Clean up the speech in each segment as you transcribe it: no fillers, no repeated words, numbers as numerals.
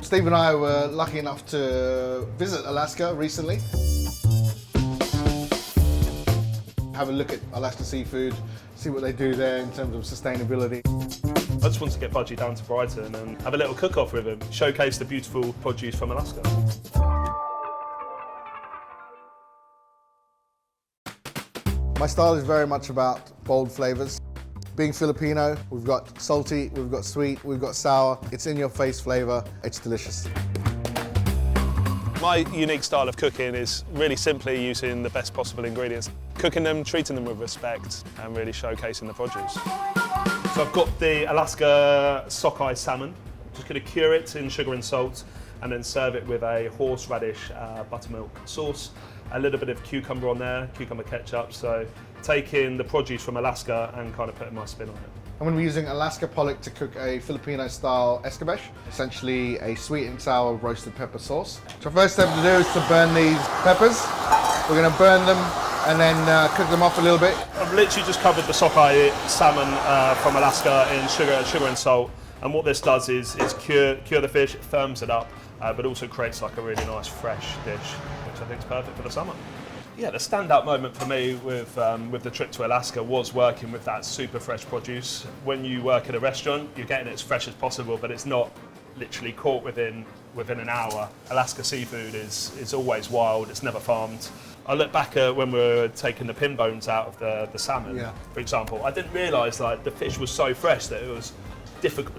Steve and I were lucky enough to visit Alaska recently. Have a look at Alaska Seafood, see what they do there in terms of sustainability. I just want to get Budgie down to Brighton and have a little cook-off with him, showcase the beautiful produce from Alaska. My style is very much about bold flavors. Being Filipino, we've got salty, we've got sweet, we've got sour. It's in your face flavor, it's delicious. My unique style of cooking is really simply using the best possible ingredients. Cooking them, treating them with respect and really showcasing the produce. So I've got the Alaska sockeye salmon. I'm just going to cure it in sugar and salt and then serve it with a horseradish buttermilk sauce. A little bit of cucumber on there, cucumber ketchup. So taking the produce from Alaska and kind of putting my spin on it. I'm going to be using Alaska pollock to cook a Filipino-style escabeche, essentially a sweet and sour roasted pepper sauce. So first step to do is to burn these peppers. We're going to burn them and then cook them off a little bit. I've literally just covered the sockeye salmon from Alaska in sugar and salt. And what this does is cure the fish, it firms it up, but also creates like a really nice fresh dish, which I think is perfect for the summer. Yeah, the standout moment for me with the trip to Alaska was working with that super fresh produce. When you work at a restaurant, you're getting it as fresh as possible, but it's not literally caught within an hour. Alaska seafood is always wild, it's never farmed. I look back at when we were taking the pin bones out of the salmon, for example. I didn't realise like the fish was so fresh that it was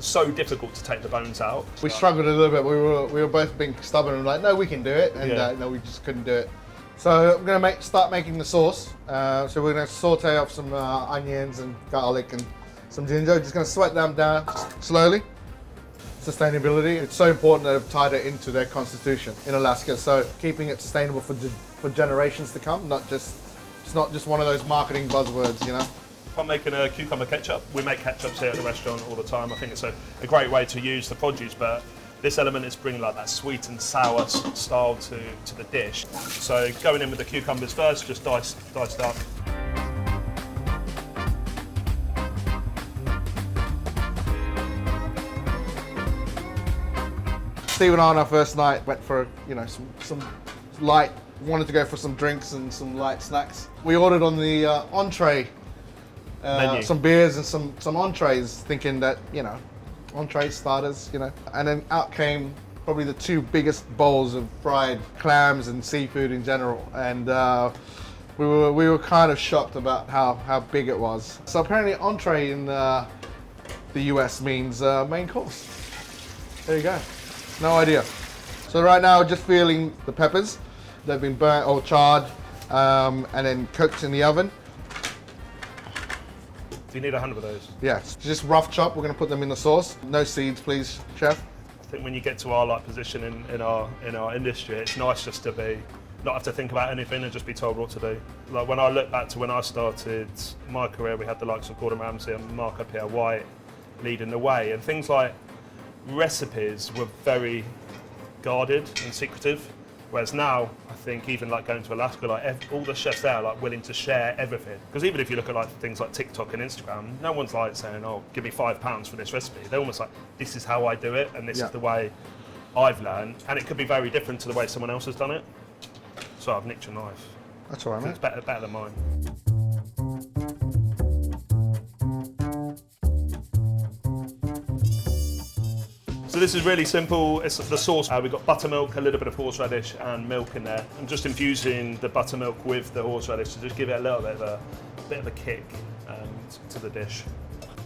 so difficult to take the bones out. We struggled a little bit. We were both being stubborn and like, no, we can do it, and no, we just couldn't do it. So I'm going to start making the sauce. So we're going to saute off some onions and garlic and some ginger. Just going to sweat them down slowly. Sustainability, it's so important that they've tied it into their constitution in Alaska. So keeping it sustainable for generations to come, it's not just one of those marketing buzzwords, you know. If I'm making a cucumber ketchup, we make ketchups here at the restaurant all the time. I think it's a great way to use the produce, but this element is bringing like that sweet and sour style to the dish. So going in with the cucumbers first, just diced up. Steve and I on our first night went for some light, wanted to go for some drinks and some light snacks. We ordered on the entree some beers and some entrees, thinking that entree starters, and then out came probably the two biggest bowls of fried clams and seafood in general, and we were kind of shocked about how big it was. So apparently entree in the US means main course. There you go. No idea. So right now, just feeling the peppers. They've been burnt or charred and then cooked in the oven. Do you need 100 of those? Yes, just rough chop. We're going to put them in the sauce. No seeds, please, chef. I think when you get to our position in our industry, it's nice just to not have to think about anything and just be told what to do. Like when I look back to when I started my career, we had the likes of Gordon Ramsay and Marco Pierre White leading the way, and things like recipes were very guarded and secretive. Whereas now, I think even like going to Alaska, like all the chefs there are like willing to share everything. Because even if you look at like things like TikTok and Instagram, no one's like saying, "Oh, give me £5 for this recipe." They're almost like, "This is how I do it, and this is the way I've learned." And it could be very different to the way someone else has done it. So I've nicked your knife. That's all right, mate. It's better than mine. So this is really simple. It's the sauce. We've got buttermilk, a little bit of horseradish and milk in there. I'm just infusing the buttermilk with the horseradish to just give it a little bit of a kick to the dish.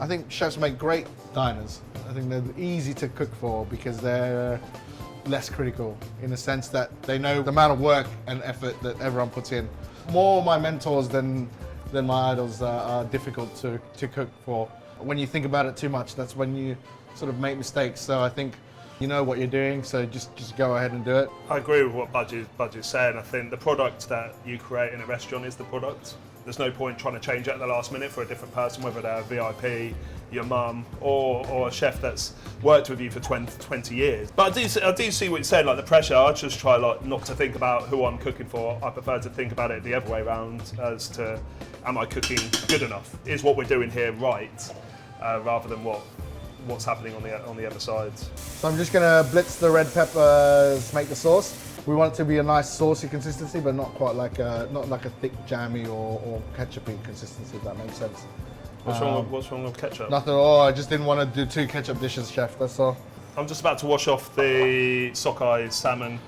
I think chefs make great diners. I think they're easy to cook for because they're less critical in the sense that they know the amount of work and effort that everyone puts in. More my mentors than my idols are difficult to cook for. When you think about it too much, that's when you sort of make mistakes. So I think you know what you're doing, so just go ahead and do it. I agree with what Budgie's saying. I think the product that you create in a restaurant is the product. There's no point trying to change it at the last minute for a different person, whether they're a VIP, your mum, or a chef that's worked with you for 20 years. But I do see what you're saying, like the pressure. I just try like not to think about who I'm cooking for. I prefer to think about it the other way around as to, am I cooking good enough? Is what we're doing here right? Rather than what what's happening on the other sides. So I'm just gonna blitz the red peppers to make the sauce. We want it to be a nice saucy consistency, but not quite like not like a thick jammy or ketchupy consistency, if that makes sense. What's wrong with ketchup? Nothing at all. I just didn't want to do 2 ketchup dishes, chef. That's all. I'm just about to wash off the sockeye salmon.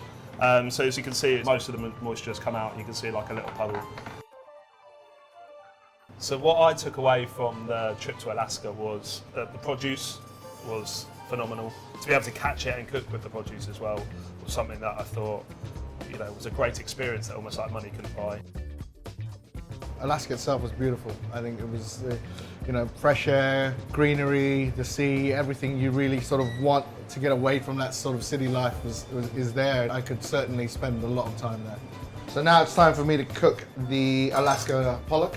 So as you can see, most of the moisture has come out, and you can see like a little puddle. So what I took away from the trip to Alaska was that the produce was phenomenal. To be able to catch it and cook with the produce as well was something that I thought, was a great experience that almost like money couldn't buy. Alaska itself was beautiful. I think it was, fresh air, greenery, the sea, everything you really sort of want to get away from that sort of city life is there. I could certainly spend a lot of time there. So now it's time for me to cook the Alaska pollock.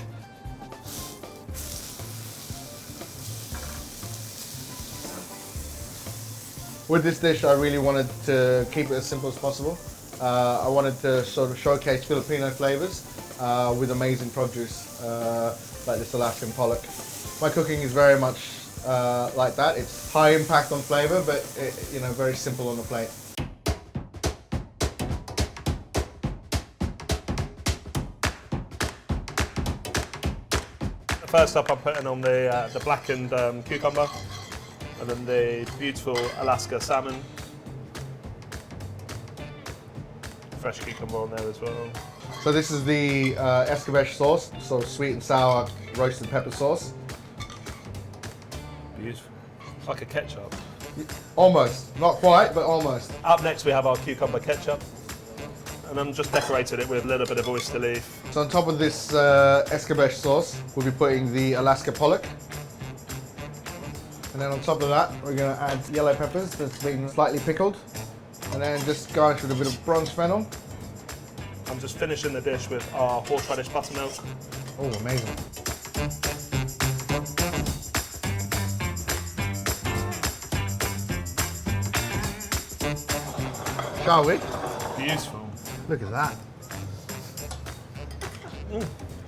With this dish, I really wanted to keep it as simple as possible. I wanted to sort of showcase Filipino flavors with amazing produce like this Alaskan pollock. My cooking is very much like that. It's high impact on flavor, but very simple on the plate. First up, I'm putting on the blackened cucumber, and then the beautiful Alaska salmon. Fresh cucumber on there as well. So this is the escabeche sauce, so sweet and sour roasted pepper sauce. Beautiful. Like a ketchup. Almost, not quite, but almost. Up next we have our cucumber ketchup, and I'm just decorated it with a little bit of oyster leaf. So on top of this escabeche sauce, we'll be putting the Alaska pollock. And then on top of that, we're going to add yellow peppers that's been slightly pickled. And then just garnish with a bit of bronze fennel. I'm just finishing the dish with our horseradish buttermilk. Oh, amazing. Shall we? Beautiful. Look at that.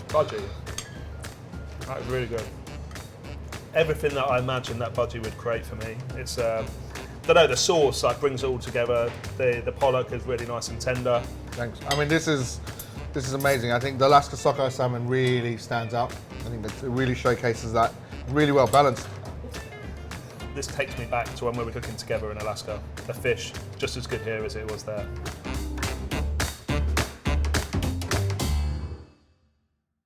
Budgie. That is really good. Everything that I imagined that budgie would create for me. It's, the sauce brings it all together. The pollock is really nice and tender. Thanks. I mean, this is amazing. I think the Alaska sockeye salmon really stands out. I think that it really showcases that. Really well balanced. This takes me back to when we were cooking together in Alaska. The fish, just as good here as it was there.